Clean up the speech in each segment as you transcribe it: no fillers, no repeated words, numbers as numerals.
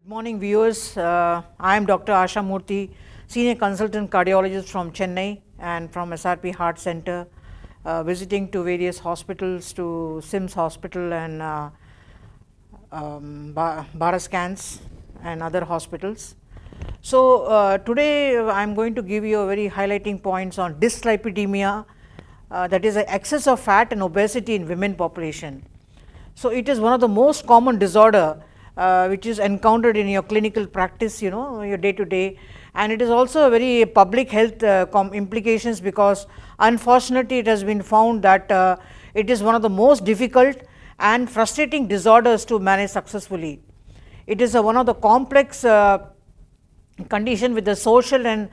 Good morning viewers, I am Dr. Asha Moorthy, Senior Consultant Cardiologist from Chennai and from SRP Heart Center, visiting to various hospitals, to SIMS Hospital and Barascans and other hospitals. So today I am going to give you a very highlighting points on dyslipidemia, that is excess of fat and obesity in women population. So it is one of the most common disorder which is encountered in your clinical practice, your day to day, and it is also a very public health implications, because unfortunately it has been found that it is one of the most difficult and frustrating disorders to manage successfully. It is one of the complex condition with the social and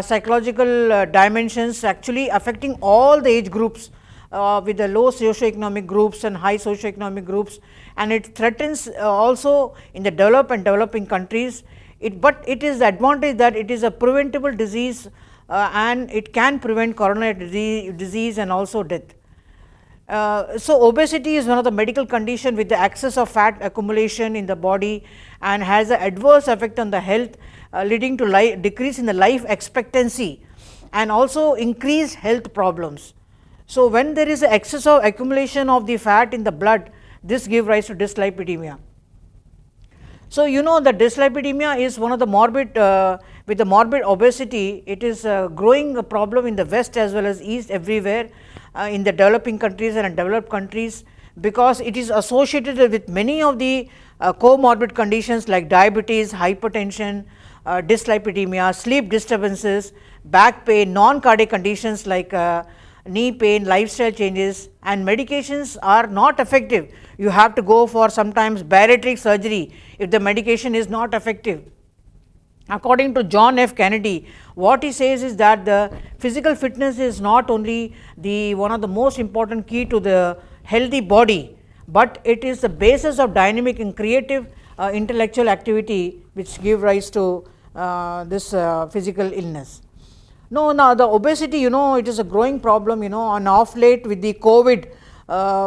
psychological dimensions, actually affecting all the age groups, with the low socioeconomic groups and high socioeconomic groups, and it threatens also in the developed and developing countries. But it is the advantage that it is a preventable disease, and it can prevent coronary disease and also death. So obesity is one of the medical condition with the excess of fat accumulation in the body and has an adverse effect on the health, leading to decrease in the life expectancy and also increased health problems. So when there is an excess of accumulation of the fat in the blood, this gives rise to dyslipidemia. So that dyslipidemia is one of the morbid, with the morbid obesity, it is a growing problem in the west as well as east, everywhere in the developing countries and developed countries, because it is associated with many of the comorbid conditions like diabetes, hypertension, dyslipidemia, sleep disturbances, back pain, non-cardiac conditions like knee pain, lifestyle changes, and medications are not effective. You have to go for sometimes bariatric surgery if the medication is not effective. According to John F. Kennedy, what he says is that the physical fitness is not only the one of the most important key to the healthy body, but it is the basis of dynamic and creative intellectual activity which give rise to this physical illness. Now the obesity, it is a growing problem, and off late with the COVID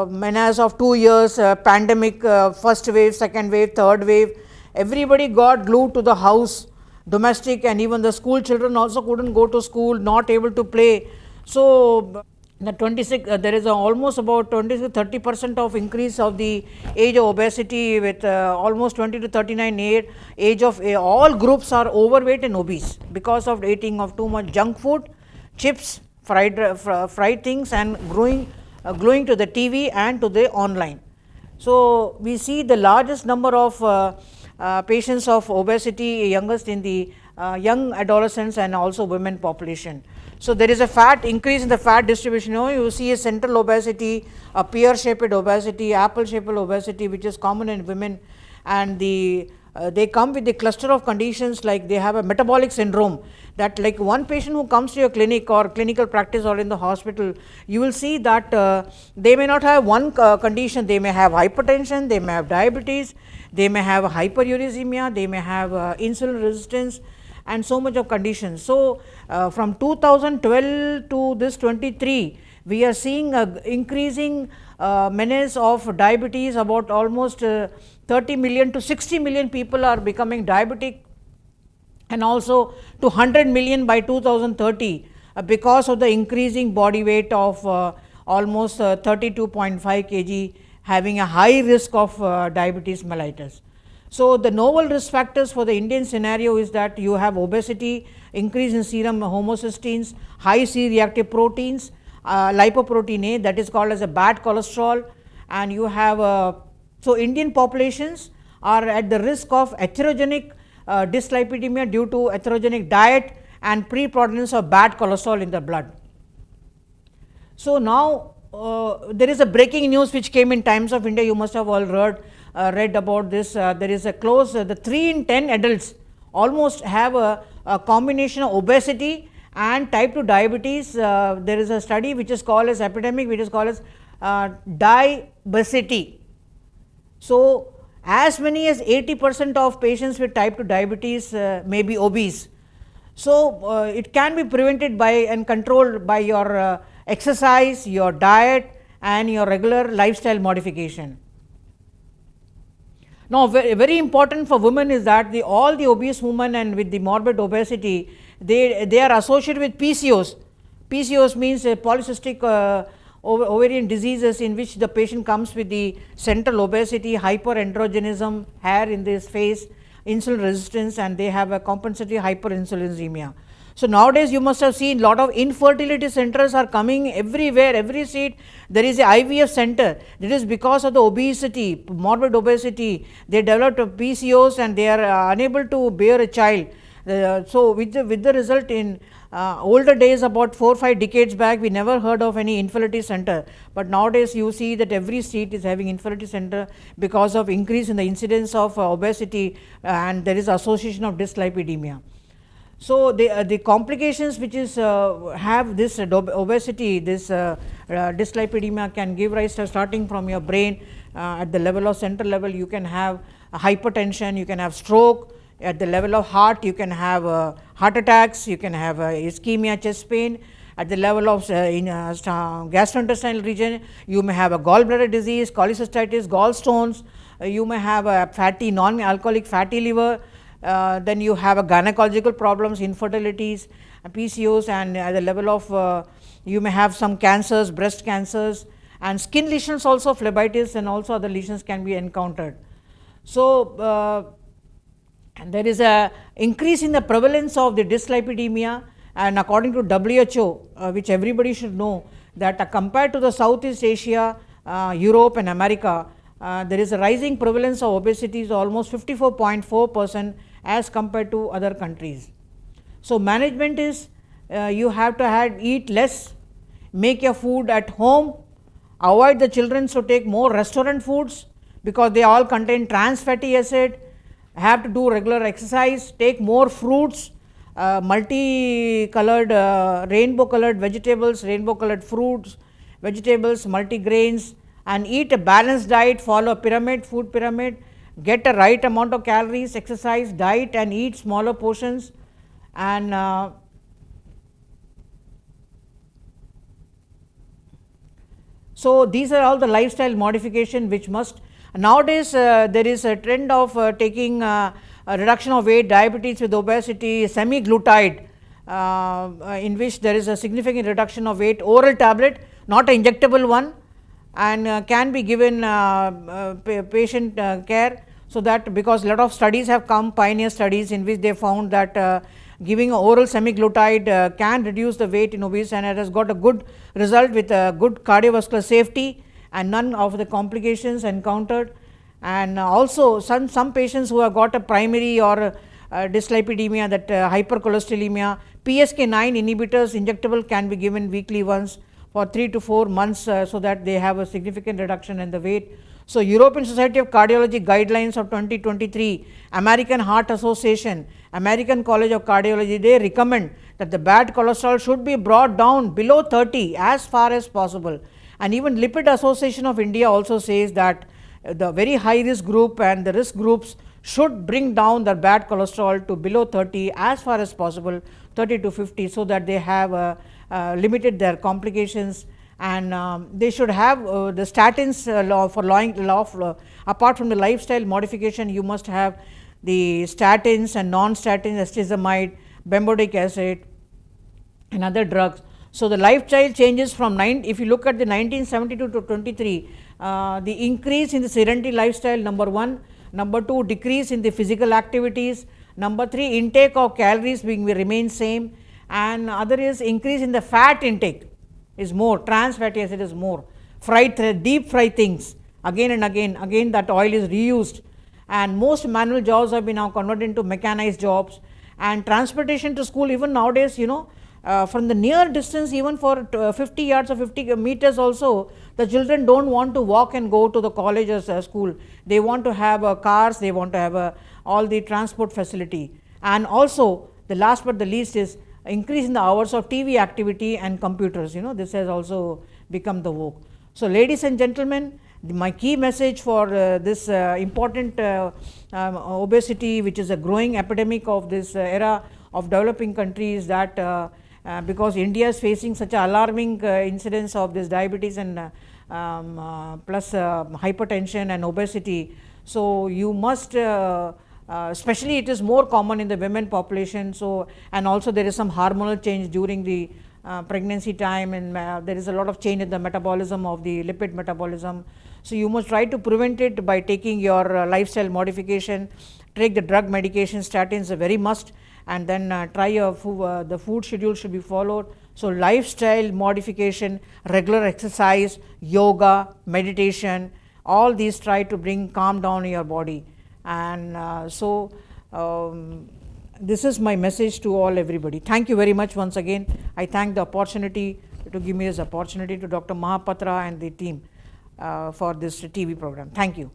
menace of 2 years, pandemic, first wave, second wave, third wave, everybody got glued to the house, domestic, and even the school children also couldn't go to school, not able to play. So the 26 there is almost about 20 to 30% of increase of the age of obesity, with almost 20 to 39 age of all groups are overweight and obese because of eating of too much junk food, chips, fried things, and gluing to the TV and to the online. So we see the largest number of patients of obesity, youngest in the young adolescents and also women population. So there is a increase in the fat distribution. You see a central obesity, a pear-shaped obesity, apple-shaped obesity, which is common in women, and they come with a cluster of conditions, like they have a metabolic syndrome, that like one patient who comes to your clinic or clinical practice or in the hospital, you will see that they may not have one condition. They may have hypertension, they may have diabetes, they may have hyperuricemia, they may have insulin resistance, and so much of conditions. So from 2012 to this 23, we are seeing a increasing menace of diabetes. About almost 30 million to 60 million people are becoming diabetic, and also to 100 million by 2030 because of the increasing body weight of almost 32.5 kg, having a high risk of diabetes mellitus. So the novel risk factors for the Indian scenario is that you have obesity, increase in serum homocysteines, high C-reactive proteins, lipoprotein A, that is called as a bad cholesterol, and you have so Indian populations are at the risk of atherogenic dyslipidemia due to atherogenic diet and preponderance of bad cholesterol in the blood. So now there is a breaking news which came in Times of India. You must have all read about this. There is a close, the 3 in 10 adults almost have a combination of obesity and type 2 diabetes. There is a study which is called as epidemic, which is called as diabesity. So as many as 80% of patients with type 2 diabetes may be obese. So it can be prevented by and controlled by your exercise, your diet, and your regular lifestyle modification. Now, very important for women is that all the obese women and with the morbid obesity, they are associated with PCOS. PCOS means polycystic ovarian diseases, in which the patient comes with the central obesity, hyperandrogenism, hair in this face, insulin resistance, and they have a compensatory hyperinsulinemia. So nowadays you must have seen lot of infertility centers are coming everywhere, every seat there is a IVF center. That is because of the obesity, morbid obesity. They developed a PCOS and they are unable to bear a child. So with the result, in older days, about 4 or 5 decades back, we never heard of any infertility center, but nowadays you see that every state is having infertility center because of increase in the incidence of obesity, and there is association of dyslipidemia. So the complications which is have this obesity, this dyslipidemia can give rise to, starting from your brain, at the level of central level you can have hypertension, you can have stroke. At the level of heart you can have heart attacks, you can have ischemia, chest pain. At the level of gastrointestinal region, you may have a gallbladder disease, cholecystitis, gallstones, you may have a fatty, non-alcoholic fatty liver. Then you have a gynecological problems, infertilities, PCOS, and at the level of you may have some cancers, breast cancers, and skin lesions also, phlebitis, and also other lesions can be encountered. So and there is a increase in the prevalence of the dyslipidemia, and according to WHO, which everybody should know, that compared to the Southeast Asia, Europe and America, there is a rising prevalence of obesity, is almost 54.4% as compared to other countries. So management is you have to eat less, make your food at home, avoid the children to take more restaurant foods because they all contain trans fatty acid, have to do regular exercise, take more fruits, multicolored, rainbow colored vegetables, rainbow colored fruits, vegetables, multigrains, and eat a balanced diet, follow a pyramid, food pyramid, get a right amount of calories, exercise, diet, and eat smaller portions. And so these are all the lifestyle modification which must. Nowadays there is a trend of taking a reduction of weight, diabetes with obesity, semaglutide, in which there is a significant reduction of weight, oral tablet, not an injectable one, and can be given patient care. So that, because a lot of studies have come, pioneer studies, in which they found that giving oral semaglutide can reduce the weight in obese, and it has got a good result with good cardiovascular safety and none of the complications encountered. And also some patients who have got a primary or dyslipidemia, that hypercholesterolemia, PCSK9 inhibitors injectable can be given weekly once for 3 to 4 months, so that they have a significant reduction in the weight. So European Society of Cardiology guidelines of 2023, American Heart Association, American College of Cardiology, they recommend that the bad cholesterol should be brought down below 30 as far as possible. And even Lipid Association of India also says that the very high risk group and the risk groups should bring down their bad cholesterol to below 30 as far as possible, 30 to 50, so that they have limited their complications. And they should have the statins apart from the lifestyle modification, you must have the statins and non-statins, escitalopram, bempedoic acid and other drugs. So the lifestyle changes from if you look at the 1972 to 23, the increase in the sedentary lifestyle, number 1, number 2, decrease in the physical activities, number 3, intake of calories will remain same, and other is increase in the fat intake is more, trans fatty acid is more, deep fry things again and again that oil is reused, and most manual jobs have been now converted into mechanized jobs. And transportation to school, even nowadays, you know, from the near distance, even for 50 yards or 50 meters also, the children don't want to walk and go to the college or school. They want to have cars, they want to have all the transport facility. And also the last but the least is increase in the hours of TV activity and computers, you know, this has also become the vogue. So ladies and gentlemen, my key message for this important obesity, which is a growing epidemic of this era of developing countries, that because India is facing such an alarming incidence of this diabetes and plus hypertension and obesity. So you must especially it is more common in the women population. So, and also there is some hormonal change during the pregnancy time, and there is a lot of change in the metabolism of the lipid metabolism. So you must try to prevent it by taking your lifestyle modification. Take the drug medication, statins are very must, and then try your the food schedule should be followed. So lifestyle modification, regular exercise, yoga, meditation, all these try to bring calm down in your body. And this is my message to all everybody. Thank you very much once again. I thank the opportunity to give me this opportunity to Dr. Mahapatra and the team for this TV program. Thank you.